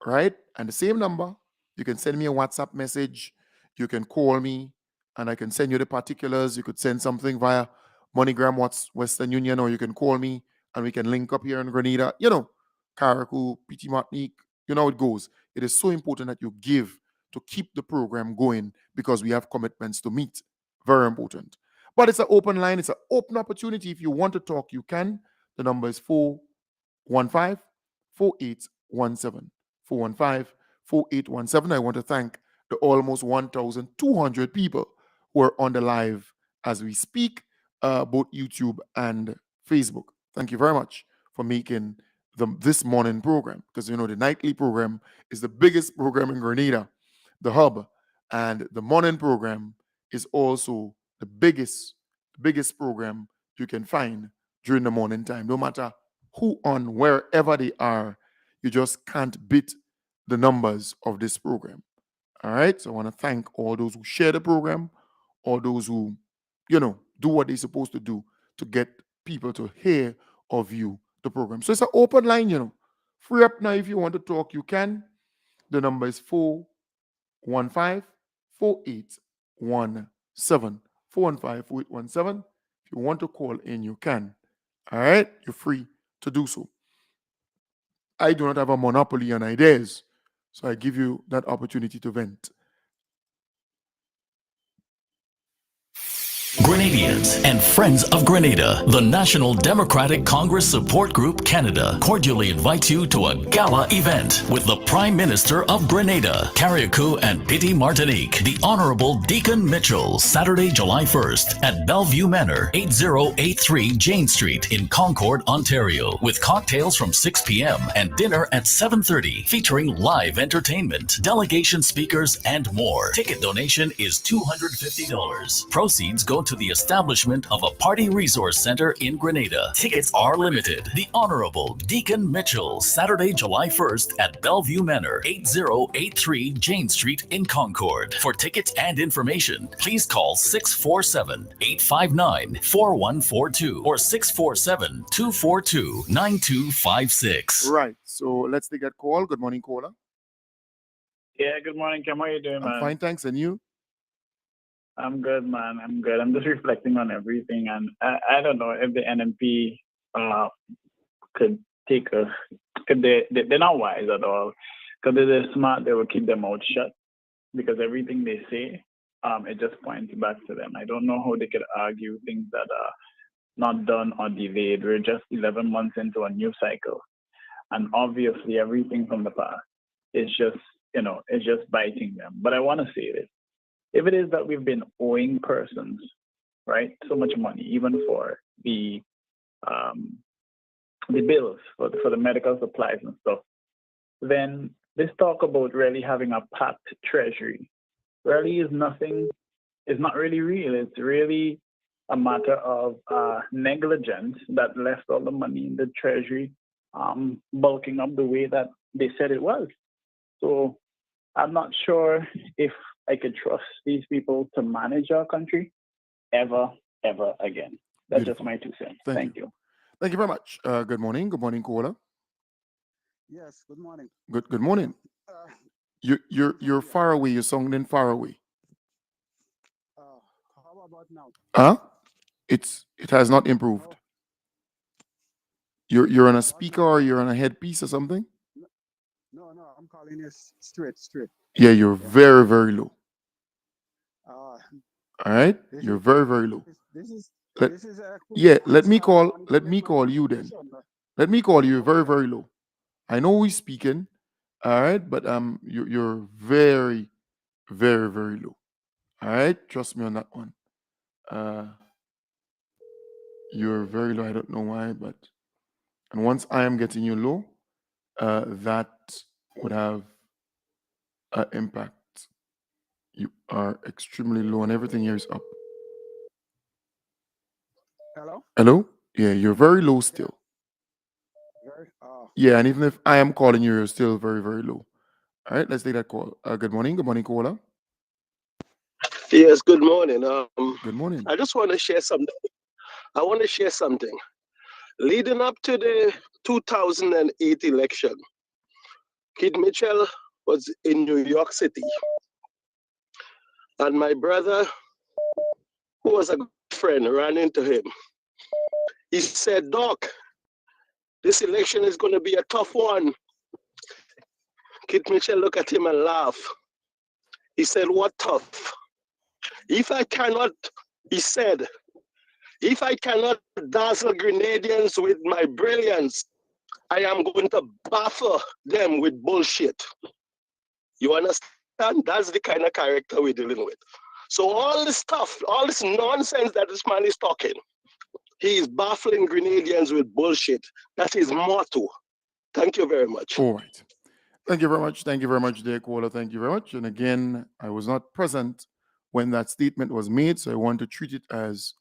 Right? And the same number, you can send me a WhatsApp message. You can call me and I can send you the particulars. You could send something via MoneyGram, Western Union, or you can call me and we can link up here in Grenada. You know, Carriacou, PT Martinique, you know how it goes. It is so important that you give to keep the program going because we have commitments to meet. Very important. But it's an open line. It's an open opportunity. If you want to talk, you can. The number is 415-4817. 415-4817. I want to thank the almost 1,200 people who are on the live as we speak, both YouTube and Facebook. Thank you very much for making this morning program, because you know the nightly program is the biggest program in Grenada, the hub, and the morning program is also the biggest program you can find during the morning time. No matter who on wherever they are, you just can't beat the numbers of this program. All right. So I want to thank all those who share the program, all those who, you know, do what they're supposed to do to get people to hear or view the program. So it's an open line, you know. Free up now. If you want to talk, you can. The number is 415-4817. 415-4817. If you want to call in, you can. All right. You're free to do so. I do not have a monopoly on ideas, so I give you that opportunity to vent.
Grenadians and Friends of Grenada, the National Democratic Congress Support Group Canada cordially invites you to a gala event with the Prime Minister of Grenada, Carriacou and Petit Martinique, the Honorable Deacon Mitchell, Saturday, July 1st at Bellevue Manor, 8083 Jane Street in Concord, Ontario, with cocktails from 6 p.m. and dinner at 7:30, featuring live entertainment, delegation speakers, and more. Ticket donation is $250. Proceeds go to the establishment of a party resource center in Grenada. Tickets are limited. The Honorable Deacon Mitchell, Saturday, July 1st at Bellevue Manor, 8083 Jane Street in Concord. For tickets and information, please call 647-859-4142 or 647-242-9256.
Right. So let's take that call. Good morning, caller.
Yeah, good morning, Cam. How are you doing, man?
I'm fine, thanks. And you?
I'm good, man. I'm good. I'm just reflecting on everything, and I don't know if the NMP could take a, cause they're not wise at all. Because if they're smart, they will keep their mouth shut because everything they say, it just points back to them. I don't know how they could argue things that are not done or delayed. We're just 11 months into a new cycle. And obviously everything from the past is just, it's just biting them. But I want to say this. If it is that we've been owing persons, right, so much money, even for the bills for the medical supplies and stuff, then this talk about really having a packed treasury really is nothing, it's not really real. It's really a matter of negligence that left all the money in the treasury bulking up the way that they said it was. So I'm not sure if I could trust these people to manage our country ever again. That's
Beautiful.
just my 2 cents.
Thank
Thank you.
Thank you very much. Good morning. Good morning, caller.
Yes, good morning.
Good morning. You're far away. You're sounding far away.
How about now?
Huh? It has not improved. You're on a speaker or you're on a headpiece or something?
No, I'm calling you straight.
Yeah, you're very, very low.
Uh,
All right?
this
You're
is
very, very low.
this is
Let,
this is a
yeah, let me
start
call you then.
conversation, but
Let me call you very, very low. I know who's speaking. All right, but you're very, very, very low. All right, trust me on that one. You're very low. I don't know why, but and once I am getting you low, that would have an impact. You are extremely low, and everything here is up.
hello.
Hello? Yeah, you're very low still.
Very,
Yeah, and even if I am calling you, you're still very, very low. All right, let's take that call. Good morning. Good morning, caller.
Yes, good morning.
Good morning.
I just want to share something. I want to share something. Leading up to the 2008 election, Kid Mitchell was in New York City. And my brother, who was a good friend, ran into him. He said, Doc, this election is going to be a tough one. Kid Mitchell looked at him and laughed. He said, what tough? If I cannot, he said, if I cannot dazzle Grenadians with my brilliance, I am going to baffle them with bullshit. You understand? That's the kind of character we're dealing with. So all this stuff, all this nonsense that this man is talking, he is baffling Grenadians with bullshit. That is motto. Thank you very much.
All right. Thank you very much. Thank you very much, dear caller. Thank you very much. And again, I was not present when that statement was made, so I want to treat it as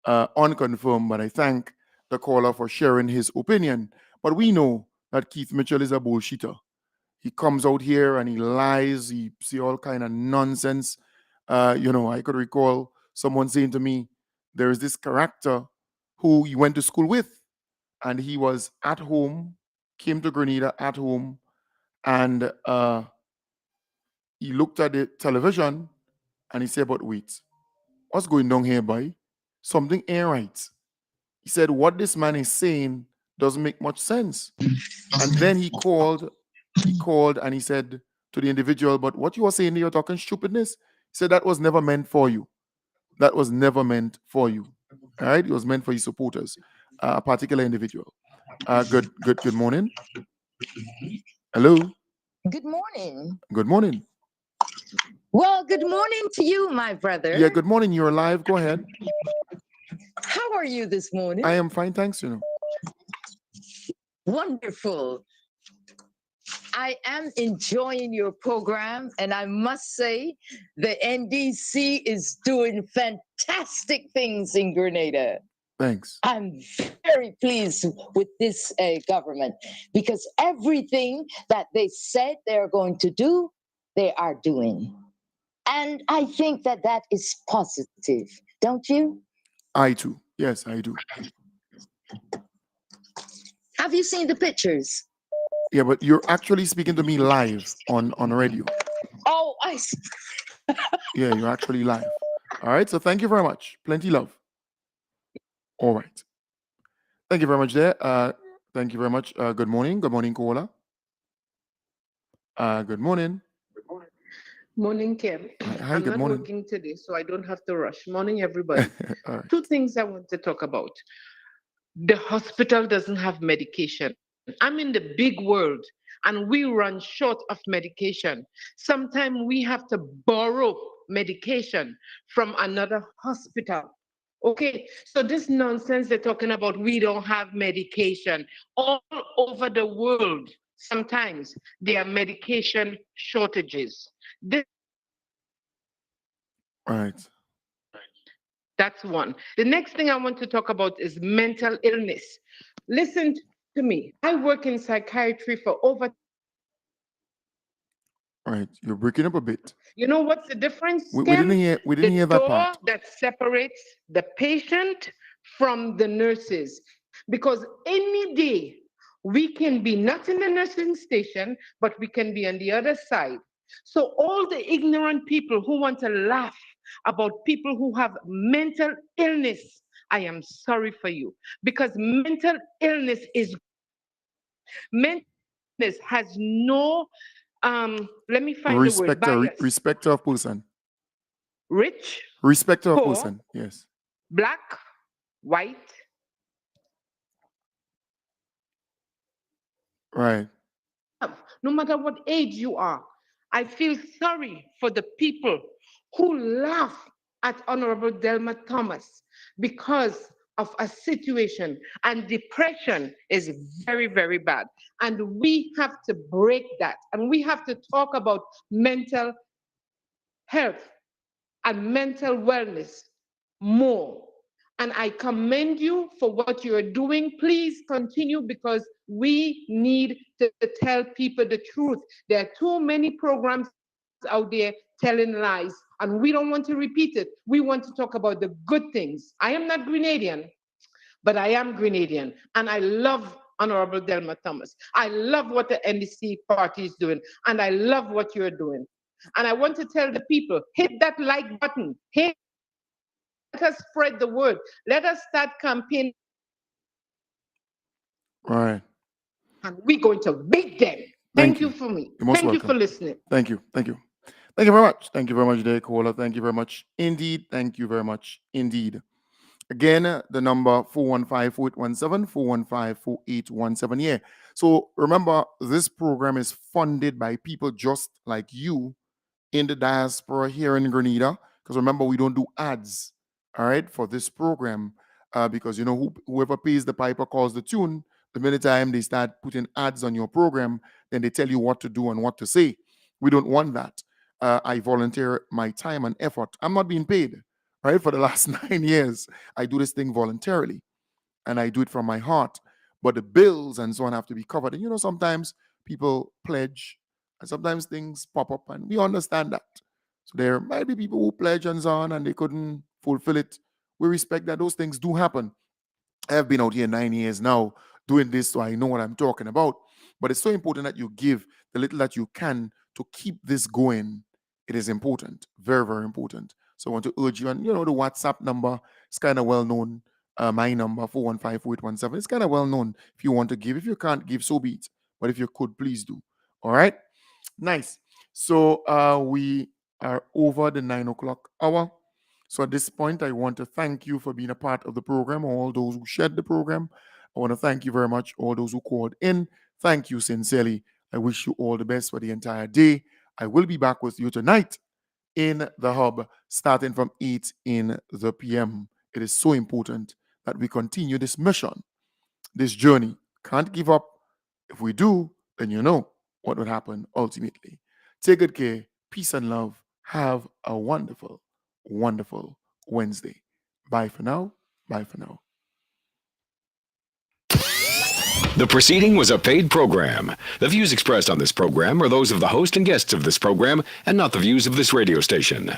unconfirmed, but I thank the caller for sharing his opinion. But we know that Keith Mitchell is a bullshitter. He comes out here and he lies. He say all kind of nonsense. I could recall someone saying to me, there is this character who he went to school with, and he was at home, came to Grenada at home, and he looked at the television and he said, but wait, what's going on here, boy? Something ain't right. He said, what this man is saying doesn't make much sense. And then he called and he said to the individual, but what you are saying, you're talking stupidness. He said, that was never meant for you. That was never meant for you. All right? It was meant for his supporters, a particular individual. Good morning. Hello.
Good morning.
Good morning.
Well, good morning to you, my brother.
Yeah, good morning. You're live. Go ahead.
How are you this morning?
I am fine, thanks.
Wonderful. I am enjoying your program, and I must say the NDC is doing fantastic things in Grenada.
Thanks.
I'm very pleased with this government because everything that they said they're going to do, they are doing. And I think that that is positive, don't you?
I too. Yes, I do.
Have you seen the pictures?
Yeah, but you're actually speaking to me live on radio.
Oh, I see.
Yeah, you're actually live. All right, so thank you very much. Plenty love. All right. Thank you very much there. Thank you very much. Good morning. Good morning, caller. Good morning.
Morning, Kim.
Hi,
I'm
good
not
morning.
working today, so I don't have to rush. Morning, everybody.
All right.
Two things I want to talk about. The hospital doesn't have medication. I'm in the big world, and we run short of medication. Sometimes we have to borrow medication from another hospital. Okay, so this nonsense they're talking about, we don't have medication. All over the world, sometimes there are medication shortages. This
Right.
That's one. The next thing I want to talk about is mental illness. Listen to me. I work in psychiatry for over.
Right. You're breaking up a bit.
You know what's the difference?
We didn't hear. We didn't hear that
door
part.
that separates the patient from the nurses. Because any day we can be not in the nursing station, but we can be on the other side. So all the ignorant people who want to laugh about people who have mental illness, I am sorry for you, because mental illness has no let me find the word, bias.
Respect of person.
Rich,
Respect of
poor,
person. Yes.
black, white.
Right.
No matter what age you are, I feel sorry for the people who laugh at Honorable Delma Thomas because of a situation, and depression is very, very bad. And we have to break that, and we have to talk about mental health and mental wellness more. And I commend you for what you're doing. Please continue, because we need to tell people the truth. There are too many programs out there telling lies, and we don't want to repeat it. We want to talk about the good things. I am not Grenadian, but I am Grenadian, and I love Honorable Delma Thomas. I love what the NDC party is doing, and I love what you're doing. And I want to tell the people, hit that like button. Let us spread the word. Let us start campaigning.
Right.
And we're going to beat them. Thank you for me.
You're most
Thank you
welcome.
for listening.
Thank you. Thank you. Thank you very much. Thank you very much, dear caller. Thank you very much indeed. Thank you very much indeed. Again, the number 415-4817, 415-4817. Yeah. So remember, this program is funded by people just like you in the diaspora here in Grenada. Because remember, we don't do ads, all right, for this program. Because, you know, whoever pays the piper calls the tune. The minute time they start putting ads on your program, then they tell you what to do and what to say. We don't want that. I volunteer my time and effort. I'm not being paid, right? For the last 9 years, I do this thing voluntarily, and I do it from my heart. But the bills and so on have to be covered. And, you know, sometimes people pledge, and sometimes things pop up, and we understand that. So there might be people who pledge and so on, and they couldn't fulfill it. We respect that those things do happen. I have been out here 9 years now doing this, so I know what I'm talking about. But it's so important that you give the little that you can to keep this going. It is important, very, very important. So I want to urge you, and you know, the WhatsApp number is kind of well known. My number, 415-4817, it's kind of well known. If you want to give, if you can't give, so be it. But if you could, please do. All right? Nice. So we are over the 9 o'clock hour. So at this point, I want to thank you for being a part of the program, all those who shared the program. I want to thank you very much, all those who called in. Thank you sincerely. I wish you all the best for the entire day. I will be back with you tonight in the hub, starting from 8 in the p.m. It is so important that we continue this mission, this journey. Can't give up. If we do, then you know what would happen ultimately. Take good care. Peace and love. Have a wonderful, wonderful Wednesday. Bye for now. Bye for now.
The proceeding was a paid program. The views expressed on this program are those of the host and guests of this program and not the views of this radio station.